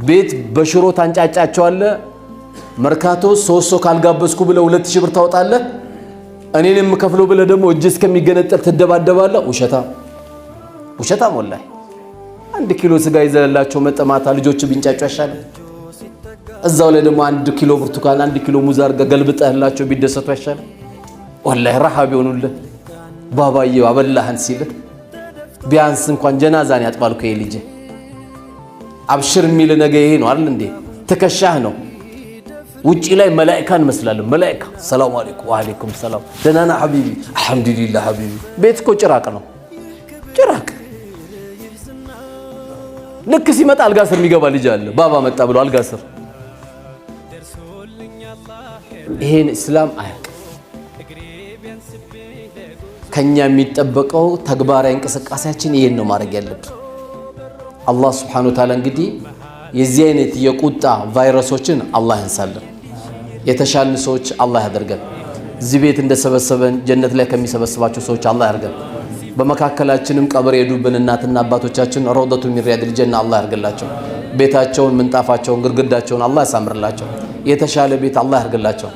ቤት በሽሮ ታንጫጫቸዋለህ መርካቶ 3 ሰው ካልጋበዝኩ ብለ 2000 ብር ታወጣለህ እኔንም ከፍሎ ብለ ደግሞ እጅ እስከሚገነጠል ትደባደባለህ ውሸታም ወላሂ 1 ኪሎ ስጋ ይዘላቸው መጠማታ ልጆች ቢንጫጩ ያሻል እዛው ላይ ደግሞ 1 ኪሎ ብርቱካን 1 ኪሎ ሙዝ አርገ ገልብጠህላቸው ቢደሰቱ ያሻል ወላሂ ረሃብ ይሆኑልህ ባባዬው አበላህን ሲል ቢያንስ እንኳን ጀናዛን ያጥባልኩ ይልጅ አብሽር ሚል ነገ ይሄ ነው አይደል እንዴ ተከሻህ ነው ውጪ ላይ መላእክታን መስላሉ መላእክታ ሰላም አለይኩም ወአለይኩም ሰላም ደናና ሐቢቢ አልহামዱሊላህ ሐቢቢ ቤት እኮ ጭራቅ ነው ጭራቅ ልክ ሲመጣ አልጋ ስር የሚገባ ልጅ አለ ባባ መጣ ብሎ አልጋ ስር ይሄን እስላም አያውቅ ከኛ የሚጠበቀው ተግባራዊ እንቅስቃሴያችን ይሄን ነው ማድረግ ያለብን አላህ Subhanahu Wa Ta'ala እንግዲህ የዚህ አይነት የቁጣ ቫይረሶችን አላህ ያንሳልን የተሻሉ ሰዎች አላህ ያደርገን እዚህ ቤት እንደሰበሰበን ጀነት ላይ ከሚሰበስባቸው ሰዎች አላህ ያርገን በመካከላችንም ቀብር የዱብን እናትና አባቶቻችን ረውደቱ ሚን ሪያዲል ጀና አላህ ያርግላቸው ቤታቸውን ምንጣፋቸውን ግርግዳቸውን አላህ ያሳምርላቸው የተሻለ ቤት አላህ ያርግላቸው